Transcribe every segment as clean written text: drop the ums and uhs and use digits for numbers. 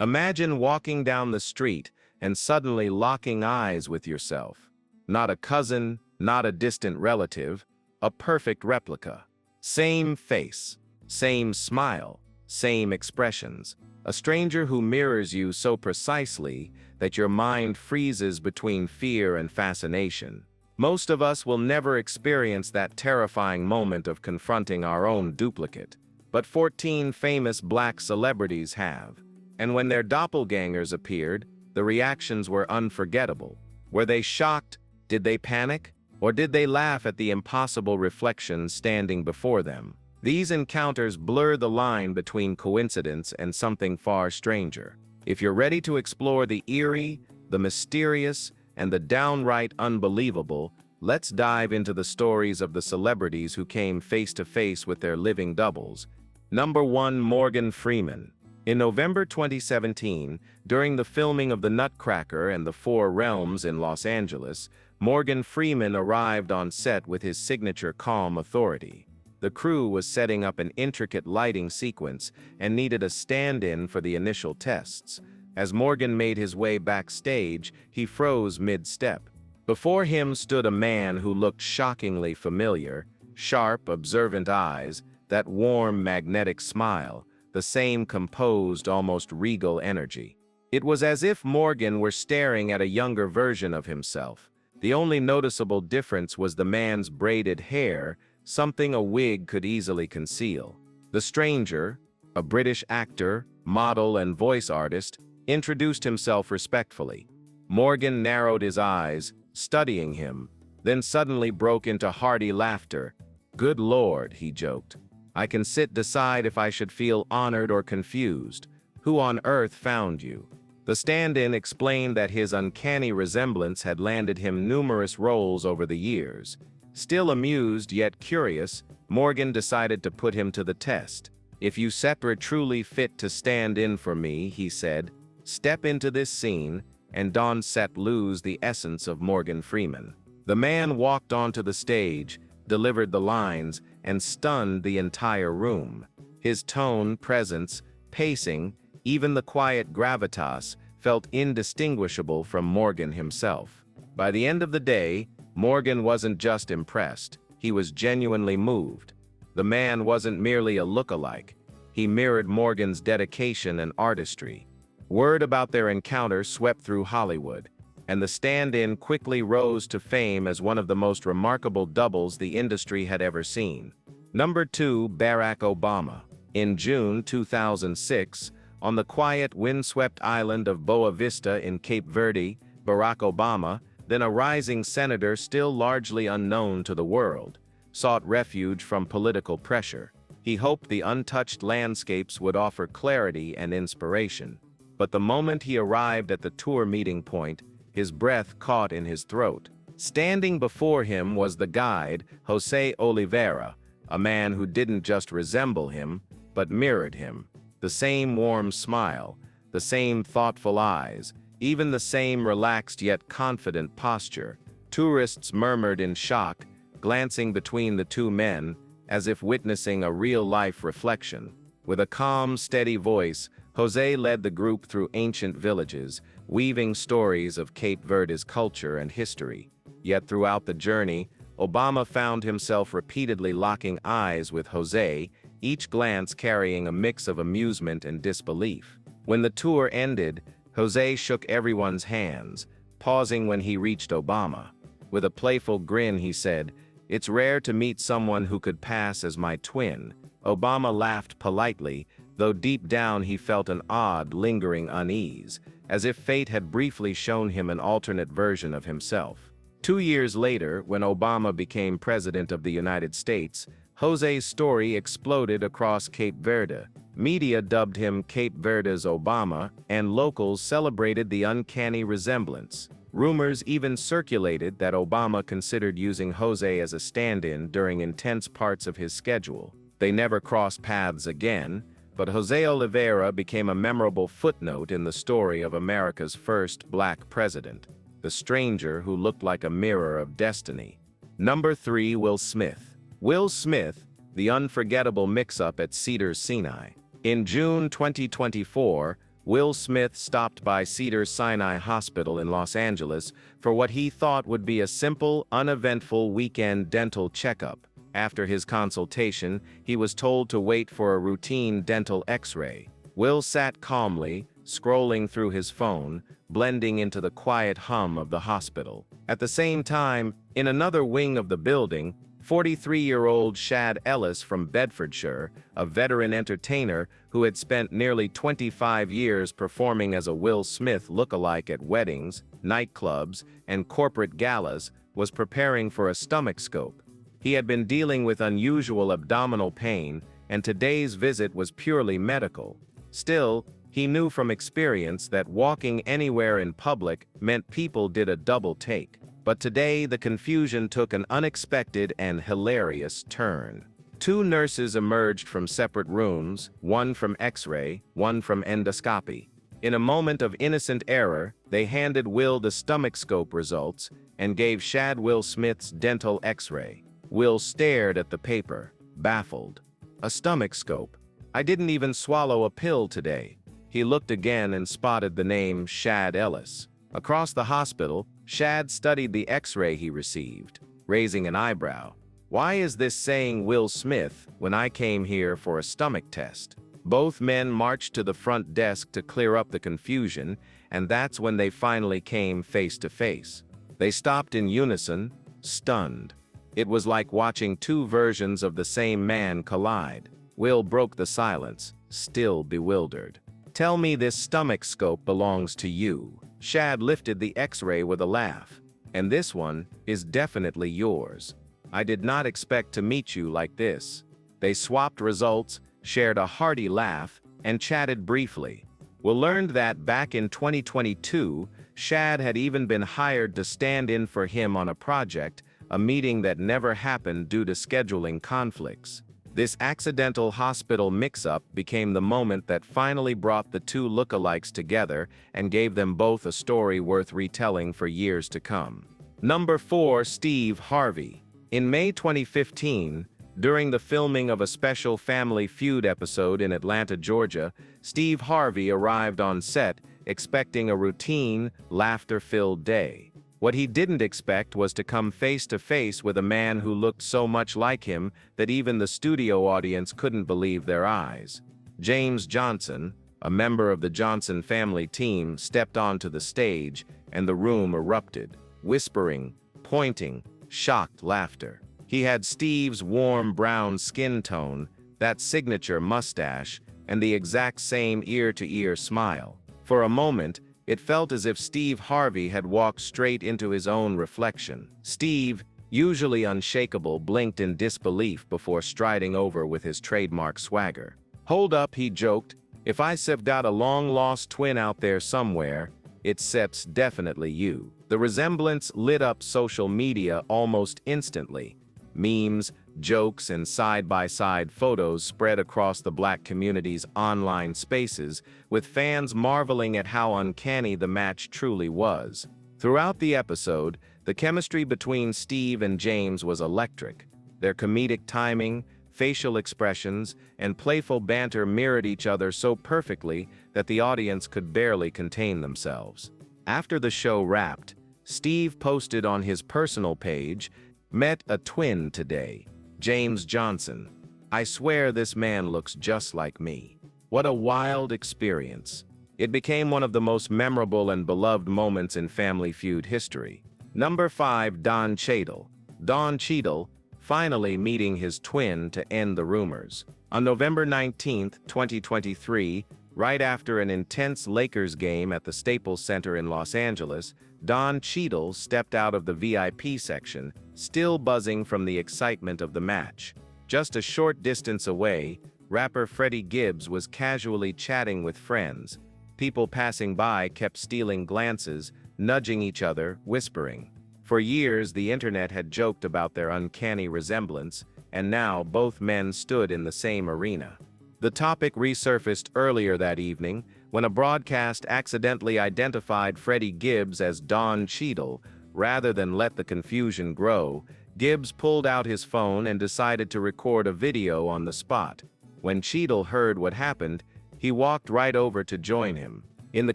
Imagine walking down the street and suddenly locking eyes with yourself. Not a cousin, not a distant relative, a perfect replica. Same face, same smile, same expressions. A stranger who mirrors you so precisely that your mind freezes between fear and fascination. Most of us will never experience that terrifying moment of confronting our own duplicate, but 14 famous black celebrities have. And when their doppelgangers appeared, the reactions were unforgettable. Were they shocked? Did they panic? Or did they laugh at the impossible reflection standing before them? These encounters blur the line between coincidence and something far stranger. If you're ready to explore the eerie, the mysterious, and the downright unbelievable, let's dive into the stories of the celebrities who came face to face with their living doubles. Number 1. Morgan Freeman. In November 2017, during the filming of The Nutcracker and the Four Realms in Los Angeles, Morgan Freeman arrived on set with his signature calm authority. The crew was setting up an intricate lighting sequence and needed a stand-in for the initial tests. As Morgan made his way backstage, he froze mid-step. Before him stood a man who looked shockingly familiar, sharp, observant eyes, that warm, magnetic smile, the same composed, almost regal energy. It was as if Morgan were staring at a younger version of himself. The only noticeable difference was the man's braided hair, something a wig could easily conceal. The stranger, a British actor, model, and voice artist, introduced himself respectfully. Morgan narrowed his eyes, studying him, then suddenly broke into hearty laughter. "Good Lord," he joked. "I can decide if I should feel honored or confused. Who on earth found you?" The stand-in explained that his uncanny resemblance had landed him numerous roles over the years. Still amused yet curious, Morgan decided to put him to the test. "If you separate truly fit to stand in for me," he said, "step into this scene, and don't lose the essence of Morgan Freeman." The man walked onto the stage, delivered the lines, and stunned the entire room. His tone, presence, pacing, even the quiet gravitas, felt indistinguishable from Morgan himself. By the end of the day, Morgan wasn't just impressed, he was genuinely moved. The man wasn't merely a lookalike, he mirrored Morgan's dedication and artistry. Word about their encounter swept through Hollywood, and the stand-in quickly rose to fame as one of the most remarkable doubles the industry had ever seen. Number 2. Barack Obama. In June 2006, on the quiet, windswept island of Boa Vista in Cape Verde, Barack Obama, then a rising senator still largely unknown to the world, sought refuge from political pressure. He hoped the untouched landscapes would offer clarity and inspiration. But the moment he arrived at the tour meeting point, his breath caught in his throat. Standing before him was the guide, Jose Oliveira, a man who didn't just resemble him, but mirrored him. The same warm smile, the same thoughtful eyes, even the same relaxed yet confident posture. Tourists murmured in shock, glancing between the two men, as if witnessing a real-life reflection. With a calm, steady voice, Jose led the group through ancient villages, weaving stories of Cape Verde's culture and history. Yet throughout the journey, Obama found himself repeatedly locking eyes with Jose, each glance carrying a mix of amusement and disbelief. When the tour ended, Jose shook everyone's hands, pausing when he reached Obama. With a playful grin, he said, "It's rare to meet someone who could pass as my twin." Obama laughed politely, though deep down he felt an odd, lingering unease, as if fate had briefly shown him an alternate version of himself. 2 years later, when Obama became President of the United States, Jose's story exploded across Cape Verde. Media dubbed him Cape Verde's Obama, and locals celebrated the uncanny resemblance. Rumors even circulated that Obama considered using Jose as a stand-in during intense parts of his schedule. They never crossed paths again, but Jose Oliveira became a memorable footnote in the story of America's first black president, the stranger who looked like a mirror of destiny. Number 3. Will Smith. Will Smith, the unforgettable mix-up at Cedars Sinai. In June 2024, Will Smith stopped by Cedars-Sinai Hospital in Los Angeles for what he thought would be a simple, uneventful weekend dental checkup. After his consultation, he was told to wait for a routine dental X-ray. Will sat calmly, scrolling through his phone, blending into the quiet hum of the hospital. At the same time, in another wing of the building, 43-year-old Shad Ellis from Bedfordshire, a veteran entertainer who had spent nearly 25 years performing as a Will Smith lookalike at weddings, nightclubs, and corporate galas, was preparing for a stomach scope. He had been dealing with unusual abdominal pain, and today's visit was purely medical. Still, he knew from experience that walking anywhere in public meant people did a double take. But today the confusion took an unexpected and hilarious turn. Two nurses emerged from separate rooms, one from X-ray, one from endoscopy. In a moment of innocent error, they handed Will the stomach scope results and gave Shad Will Smith's dental X-ray. Will stared at the paper, baffled. A stomach scope? I didn't even swallow a pill today. He looked again and spotted the name Shad Ellis. Across the hospital, Shad studied the X-ray he received, raising an eyebrow. Why is this saying Will Smith when I came here for a stomach test? Both men marched to the front desk to clear up the confusion, and that's when they finally came face to face. They stopped in unison, stunned. It was like watching two versions of the same man collide. Will broke the silence, still bewildered. Tell me this stomach scope belongs to you. Shad lifted the X-ray with a laugh. And this one is definitely yours. I did not expect to meet you like this. They swapped results, shared a hearty laugh, and chatted briefly. Will learned that back in 2022, Shad had even been hired to stand in for him on a project, a meeting that never happened due to scheduling conflicts. This accidental hospital mix-up became the moment that finally brought the two lookalikes together and gave them both a story worth retelling for years to come. Number 4. Steve Harvey. In May 2015, during the filming of a special Family Feud episode in Atlanta, Georgia, Steve Harvey arrived on set expecting a routine, laughter-filled day. What he didn't expect was to come face to face with a man who looked so much like him that even the studio audience couldn't believe their eyes. James Johnson, a member of the Johnson family team, stepped onto the stage, and the room erupted, whispering, pointing, shocked laughter. He had Steve's warm brown skin tone, that signature mustache, and the exact same ear-to-ear smile. For a moment, it felt as if Steve Harvey had walked straight into his own reflection. Steve, usually unshakable, blinked in disbelief before striding over with his trademark swagger. Hold up, he joked. If I've got a long-lost twin out there somewhere, it's definitely you. The resemblance lit up social media almost instantly. Memes, jokes, and side-by-side photos spread across the Black community's online spaces, with fans marveling at how uncanny the match truly was. Throughout the episode, the chemistry between Steve and James was electric. Their comedic timing, facial expressions, and playful banter mirrored each other so perfectly that the audience could barely contain themselves. After the show wrapped, Steve posted on his personal page, "Met a twin today. James Johnson. I swear this man looks just like me." What a wild experience. It became one of the most memorable and beloved moments in Family Feud history. Number 5. Don Cheadle. Don Cheadle, finally meeting his twin to end the rumors. On November 19, 2023, right after an intense Lakers game at the Staples Center in Los Angeles, Don Cheadle stepped out of the VIP section, still buzzing from the excitement of the match. Just a short distance away, rapper Freddie Gibbs was casually chatting with friends. People passing by kept stealing glances, nudging each other, whispering. For years, the internet had joked about their uncanny resemblance, and now both men stood in the same arena. The topic resurfaced earlier that evening when a broadcast accidentally identified Freddie Gibbs as Don Cheadle. Rather than let the confusion grow, Gibbs pulled out his phone and decided to record a video on the spot. When Cheadle heard what happened, He walked right over to join him. In the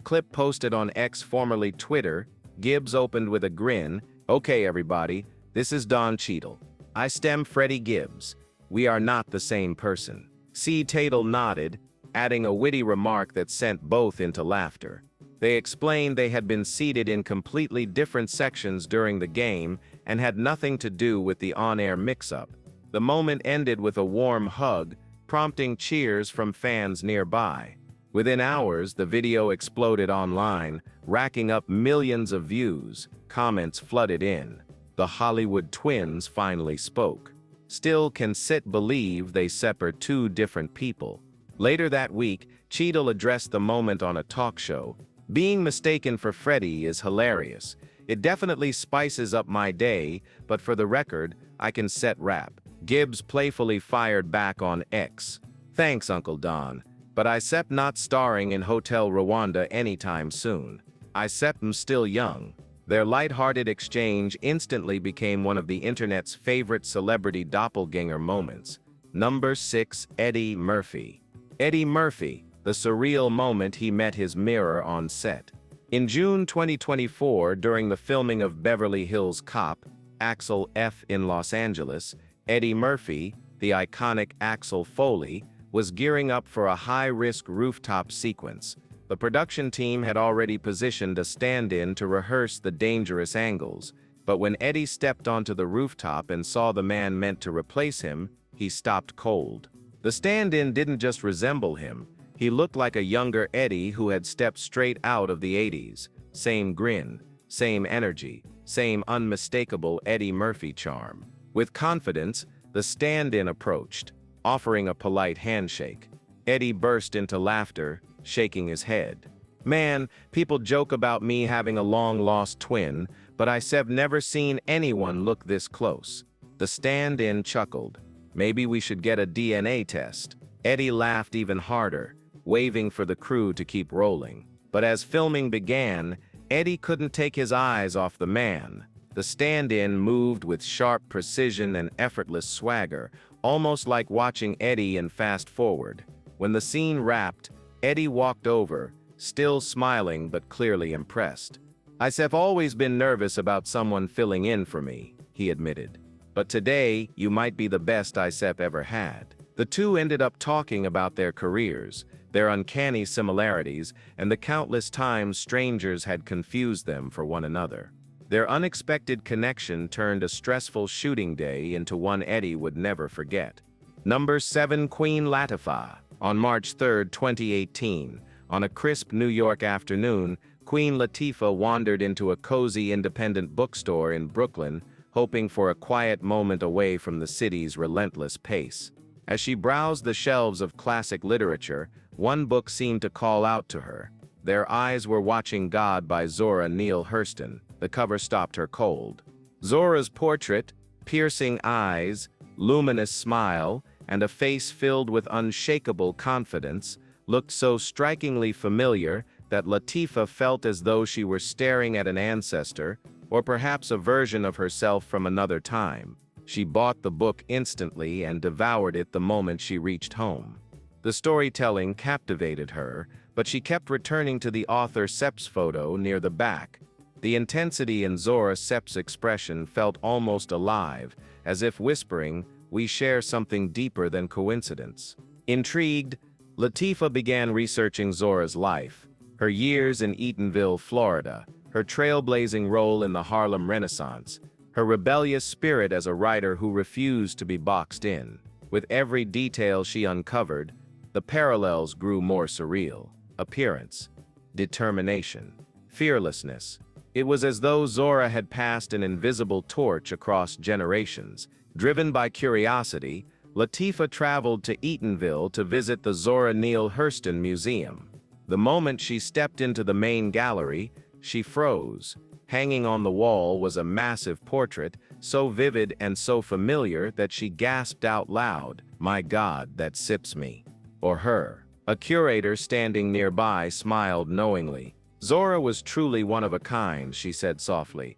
clip posted on X, formerly Twitter, Gibbs opened with a grin. "Okay, everybody, this is Don Cheadle. I stem Freddie Gibbs. We are not the same person." C. Tatel nodded, adding a witty remark that sent both into laughter. They explained they had been seated in completely different sections during the game and had nothing to do with the on-air mix-up. The moment ended with a warm hug, prompting cheers from fans nearby. Within hours, the video exploded online, racking up millions of views. Comments flooded in. The Hollywood twins finally spoke. Still can sit believe they separate two different people. Later that week, Cheadle addressed the moment on a talk show. "Being mistaken for Freddie is hilarious. It definitely spices up my day, but for the record, I can set rap." Gibbs playfully fired back on X. "Thanks, Uncle Don, but I sep not starring in Hotel Rwanda anytime soon. I sep'm still young." Their light-hearted exchange instantly became one of the internet's favorite celebrity doppelganger moments. Number 6. Eddie Murphy. Eddie Murphy, the surreal moment he met his mirror on set. In June 2024, during the filming of Beverly Hills Cop, Axel F. in Los Angeles, Eddie Murphy, the iconic Axel Foley, was gearing up for a high-risk rooftop sequence. The production team had already positioned a stand-in to rehearse the dangerous angles, but when Eddie stepped onto the rooftop and saw the man meant to replace him, he stopped cold. The stand-in didn't just resemble him, he looked like a younger Eddie who had stepped straight out of the 80s. Same grin, same energy, same unmistakable Eddie Murphy charm. With confidence, the stand-in approached, offering a polite handshake. Eddie burst into laughter, shaking his head. "Man, people joke about me having a long-lost twin, but I've never seen anyone look this close." The stand-in chuckled. "Maybe we should get a DNA test." Eddie laughed even harder, waving for the crew to keep rolling. But as filming began, Eddie couldn't take his eyes off the man. The stand-in moved with sharp precision and effortless swagger, almost like watching Eddie in Fast Forward. When the scene wrapped, Eddie walked over, still smiling but clearly impressed. "I've always been nervous about someone filling in for me," he admitted. "But today, you might be the best I've ever had." The two ended up talking about their careers, their uncanny similarities, and the countless times strangers had confused them for one another. Their unexpected connection turned a stressful shooting day into one Eddie would never forget. Number 7. Queen Latifah. On March 3, 2018, on a crisp New York afternoon, Queen Latifah wandered into a cozy independent bookstore in Brooklyn, hoping for a quiet moment away from the city's relentless pace. As she browsed the shelves of classic literature, one book seemed to call out to her. Their Eyes Were Watching God by Zora Neale Hurston. The cover stopped her cold. Zora's portrait, piercing eyes, luminous smile, and a face filled with unshakable confidence, looked so strikingly familiar that Latifah felt as though she were staring at an ancestor, or perhaps a version of herself from another time. She bought the book instantly and devoured it the moment she reached home. The storytelling captivated her, but she kept returning to the author Sepp's photo near the back. The intensity in Zora Sepp's expression felt almost alive, as if whispering, "We share something deeper than coincidence." Intrigued, Latifah began researching Zora's life, her years in Eatonville, Florida, her trailblazing role in the Harlem Renaissance, her rebellious spirit as a writer who refused to be boxed in. With every detail she uncovered, the parallels grew more surreal. Appearance, determination, fearlessness. It was as though Zora had passed an invisible torch across generations. Driven by curiosity, Latifah traveled to Eatonville to visit the Zora Neale Hurston Museum. The moment she stepped into the main gallery, she froze. Hanging on the wall was a massive portrait, so vivid and so familiar that she gasped out loud, "My God, that sips me." Or her. A curator standing nearby smiled knowingly. "Zora was truly one of a kind," she said softly.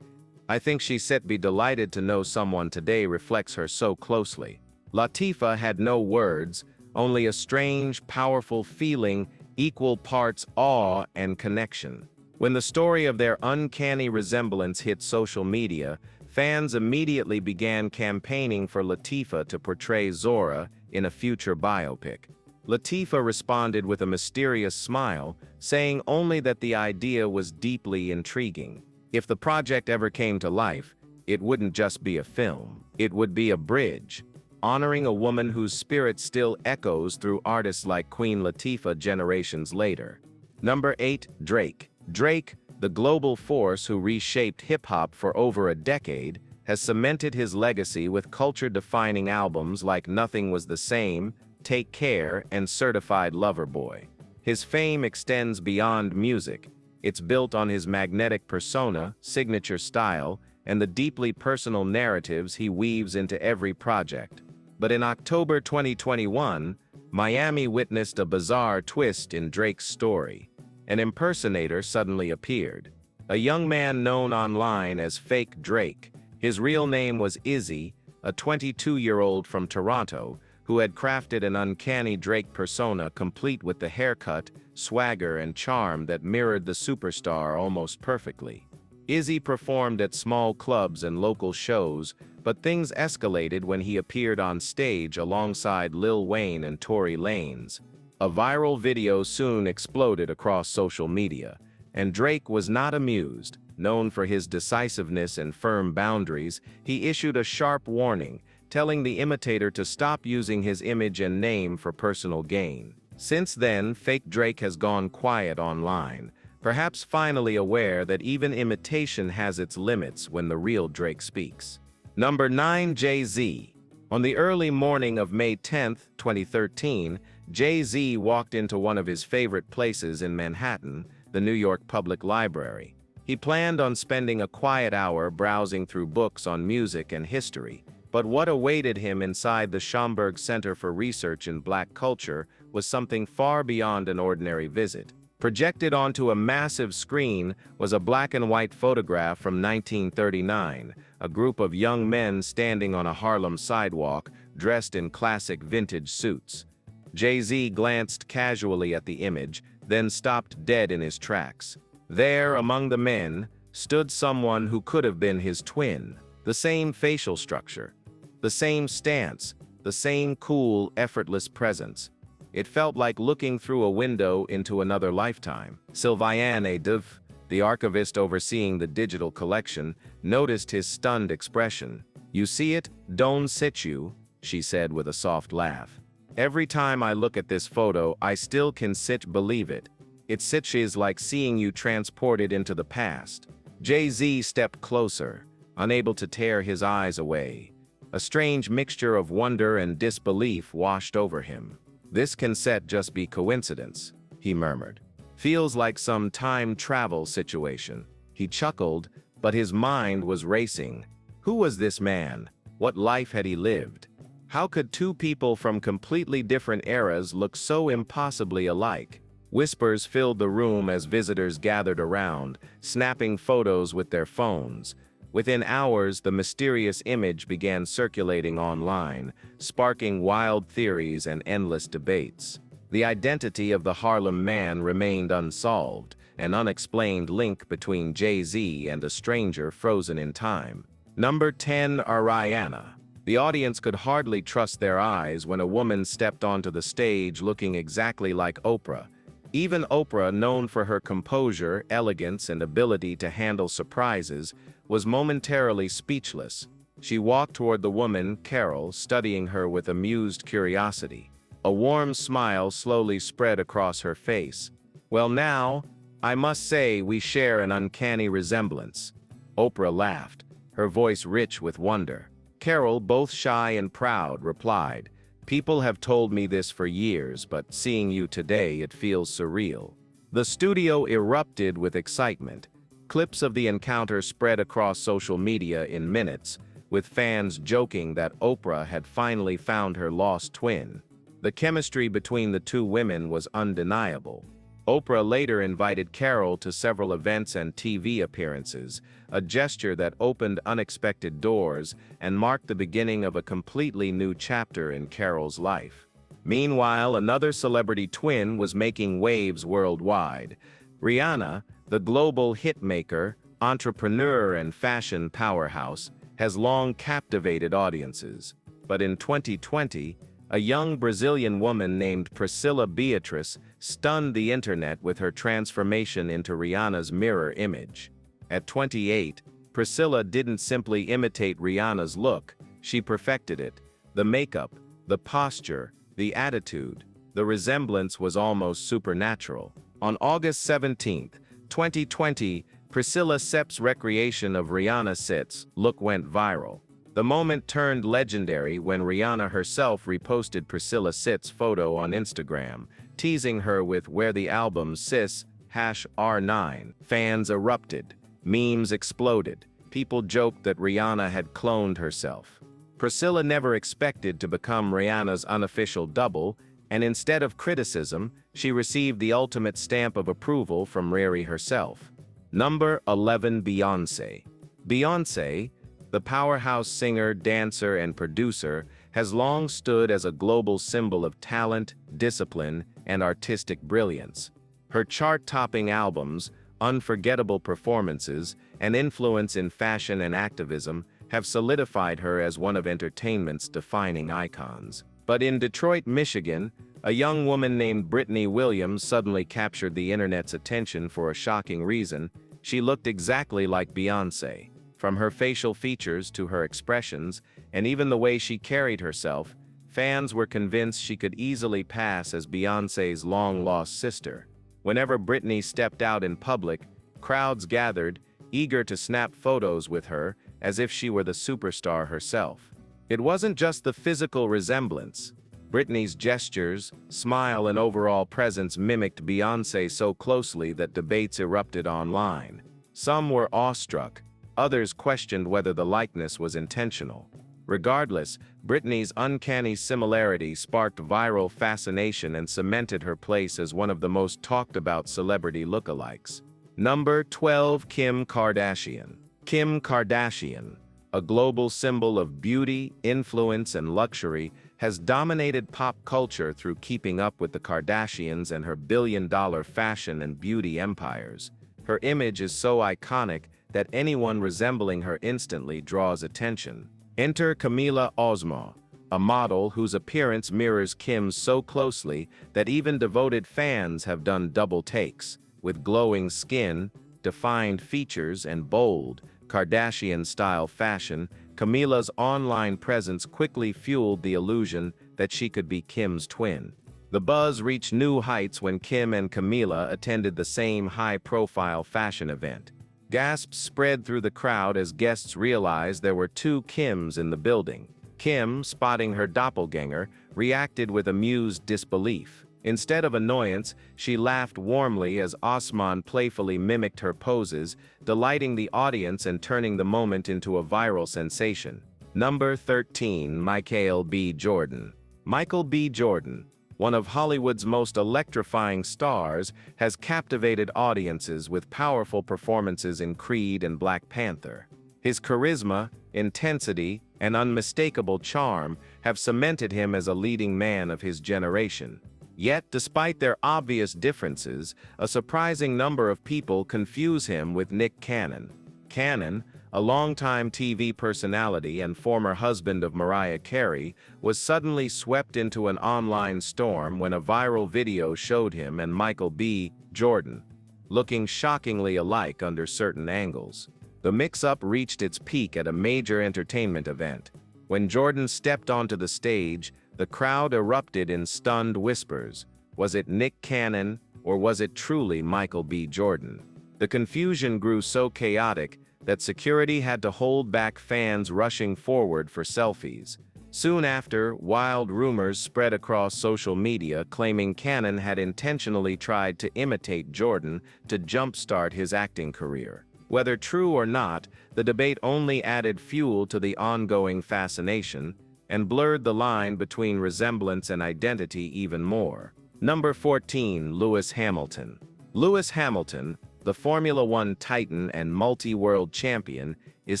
"I think she said be delighted to know someone today reflects her so closely." Latifah had no words, only a strange, powerful feeling equal parts awe and connection. When the story of their uncanny resemblance hit social media, fans immediately began campaigning for Latifah to portray Zora in a future biopic. Latifah responded with a mysterious smile, saying only that the idea was deeply intriguing. If the project ever came to life, it wouldn't just be a film. It would be a bridge, honoring a woman whose spirit still echoes through artists like Queen Latifah generations later. Number 8. Drake. Drake, the global force who reshaped hip-hop for over a decade, has cemented his legacy with culture-defining albums like Nothing Was the Same, Take Care, and Certified Lover Boy. His fame extends beyond music. It's built on his magnetic persona, signature style, and the deeply personal narratives he weaves into every project. But in October 2021, Miami witnessed a bizarre twist in Drake's story. An impersonator suddenly appeared. A young man known online as Fake Drake. His real name was Izzy, a 22-year-old from Toronto, who had crafted an uncanny Drake persona complete with the haircut, swagger, and charm that mirrored the superstar almost perfectly. Izzy performed at small clubs and local shows, but things escalated when he appeared on stage alongside Lil Wayne and Tory Lanez. A viral video soon exploded across social media, and Drake was not amused. Known for his decisiveness and firm boundaries, he issued a sharp warning, telling the imitator to stop using his image and name for personal gain. Since then, Fake Drake has gone quiet online, perhaps finally aware that even imitation has its limits when the real Drake speaks. Number 9. Jay-Z. On the early morning of May 10, 2013, Jay-Z walked into one of his favorite places in Manhattan, the New York Public Library. He planned on spending a quiet hour browsing through books on music and history, but what awaited him inside the Schomburg Center for Research in Black Culture was something far beyond an ordinary visit. Projected onto a massive screen was a black-and-white photograph from 1939, a group of young men standing on a Harlem sidewalk, dressed in classic vintage suits. Jay-Z glanced casually at the image, then stopped dead in his tracks. There, among the men, stood someone who could have been his twin. The same facial structure, the same stance, the same cool, effortless presence. It felt like looking through a window into another lifetime. Sylviane Dev, the archivist overseeing the digital collection, noticed his stunned expression. "You see it, don't sit you," she said with a soft laugh. "Every time I look at this photo, I still can sit believe it. It sitches like seeing you transported into the past." Jay-Z stepped closer, unable to tear his eyes away. A strange mixture of wonder and disbelief washed over him. "This can just be coincidence," he murmured. "Feels like some time travel situation." He chuckled, but his mind was racing. Who was this man? What life had he lived? How could two people from completely different eras look so impossibly alike? Whispers filled the room as visitors gathered around, snapping photos with their phones. Within hours, the mysterious image began circulating online, sparking wild theories and endless debates. The identity of the Harlem man remained unsolved, an unexplained link between Jay-Z and a stranger frozen in time. Number 10. Ariana. The audience could hardly trust their eyes when a woman stepped onto the stage looking exactly like Oprah. Even Oprah, known for her composure, elegance, and ability to handle surprises, was momentarily speechless. She walked toward the woman, Carol, studying her with amused curiosity. A warm smile slowly spread across her face. "Well now, I must say we share an uncanny resemblance." Oprah laughed, her voice rich with wonder. Carol, both shy and proud, replied, "People have told me this for years, but seeing you today, it feels surreal." The studio erupted with excitement. Clips of the encounter spread across social media in minutes, with fans joking that Oprah had finally found her lost twin. The chemistry between the two women was undeniable. Oprah later invited Carol to several events and TV appearances, a gesture that opened unexpected doors and marked the beginning of a completely new chapter in Carol's life. Meanwhile, another celebrity twin was making waves worldwide. Rihanna, the global hitmaker, entrepreneur and fashion powerhouse, has long captivated audiences. But in 2020, a young Brazilian woman named Priscilla Beatrice stunned the internet with her transformation into Rihanna's mirror image. At 28, Priscilla didn't simply imitate Rihanna's look, she perfected it. The makeup, the posture, the attitude, the resemblance was almost supernatural. On August 17, 2020, Priscilla Sepp's recreation of Rihanna Sits look went viral. The moment turned legendary when Rihanna herself reposted Priscilla Sits' photo on Instagram, teasing her with "Where the album Sis #R9. Fans erupted. Memes exploded. People joked that Rihanna had cloned herself. Priscilla never expected to become Rihanna's unofficial double, and instead of criticism, she received the ultimate stamp of approval from Riri herself. Number 11. Beyoncé. Beyoncé, the powerhouse singer, dancer, and producer, has long stood as a global symbol of talent, discipline, and artistic brilliance. Her chart-topping albums, unforgettable performances, and influence in fashion and activism have solidified her as one of entertainment's defining icons. But in Detroit, Michigan, a young woman named Brittany Williams suddenly captured the internet's attention for a shocking reason. She looked exactly like Beyoncé. From her facial features to her expressions, and even the way she carried herself, fans were convinced she could easily pass as Beyoncé's long-lost sister. Whenever Brittany stepped out in public, crowds gathered, eager to snap photos with her, as if she were the superstar herself. It wasn't just the physical resemblance. Brittany's gestures, smile, and overall presence mimicked Beyoncé so closely that debates erupted online. Some were awestruck, others questioned whether the likeness was intentional. Regardless, Brittany's uncanny similarity sparked viral fascination and cemented her place as one of the most talked-about celebrity lookalikes. Number 12. Kim Kardashian. Kim Kardashian, a global symbol of beauty, influence, and luxury, has dominated pop culture through keeping up with the Kardashians and her billion-dollar fashion and beauty empires. Her image is so iconic that anyone resembling her instantly draws attention. Enter Camila Osmo, a model whose appearance mirrors Kim's so closely that even devoted fans have done double takes. With glowing skin, defined features, and bold, Kardashian-style fashion, Camila's online presence quickly fueled the illusion that she could be Kim's twin. The buzz reached new heights when Kim and Camila attended the same high-profile fashion event. Gasps spread through the crowd as guests realized there were two Kims in the building. Kim, spotting her doppelganger, reacted with amused disbelief. Instead of annoyance, she laughed warmly as Osman playfully mimicked her poses, delighting the audience and turning the moment into a viral sensation. Number 13. Michael B. Jordan. Michael B. Jordan, one of Hollywood's most electrifying stars, has captivated audiences with powerful performances in Creed and Black Panther. His charisma, intensity, and unmistakable charm have cemented him as a leading man of his generation. Yet, despite their obvious differences, a surprising number of people confuse him with Nick Cannon. Cannon, a longtime TV personality and former husband of Mariah Carey, was suddenly swept into an online storm when a viral video showed him and Michael B. Jordan looking shockingly alike under certain angles. The mix-up reached its peak at a major entertainment event. When Jordan stepped onto the stage, the crowd erupted in stunned whispers. Was it Nick Cannon, or was it truly Michael B. Jordan? The confusion grew so chaotic that security had to hold back fans rushing forward for selfies. Soon after, wild rumors spread across social media claiming Cannon had intentionally tried to imitate Jordan to jumpstart his acting career. Whether true or not, the debate only added fuel to the ongoing fascination and blurred the line between resemblance and identity even more. Number 14. Lewis Hamilton. Lewis Hamilton, the Formula One titan and multi-world champion, is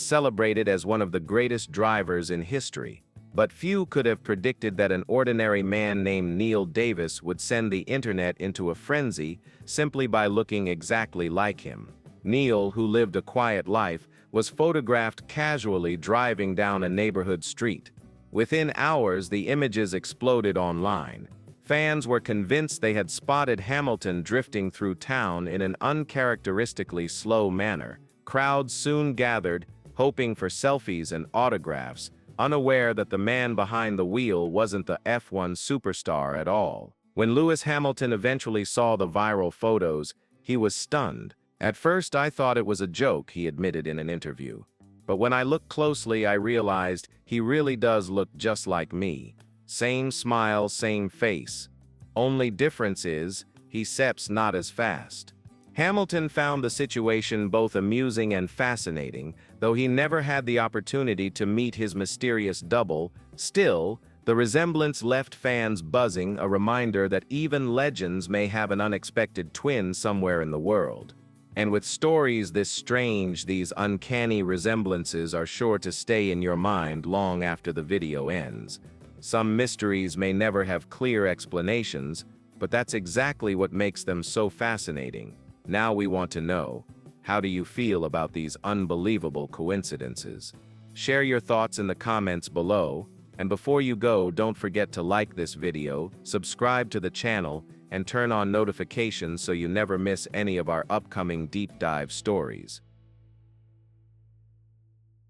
celebrated as one of the greatest drivers in history. But few could have predicted that an ordinary man named Neil Davis would send the internet into a frenzy simply by looking exactly like him. Neil, who lived a quiet life, was photographed casually driving down a neighborhood street. Within hours, the images exploded online. Fans were convinced they had spotted Hamilton drifting through town in an uncharacteristically slow manner. Crowds soon gathered, hoping for selfies and autographs, unaware that the man behind the wheel wasn't the F1 superstar at all. When Lewis Hamilton eventually saw the viral photos, he was stunned. "At first I thought it was a joke," he admitted in an interview. "But when I looked closely, I realized he really does look just like me. Same smile, same face. Only difference is, he steps not as fast." Hamilton found the situation both amusing and fascinating, though he never had the opportunity to meet his mysterious double. Still, the resemblance left fans buzzing, a reminder that even legends may have an unexpected twin somewhere in the world. And with stories this strange, these uncanny resemblances are sure to stay in your mind long after the video ends. Some mysteries may never have clear explanations, but that's exactly what makes them so fascinating. Now we want to know, how do you feel about these unbelievable coincidences? Share your thoughts in the comments below, and before you go, don't forget to like this video, subscribe to the channel, and turn on notifications so you never miss any of our upcoming deep dive stories.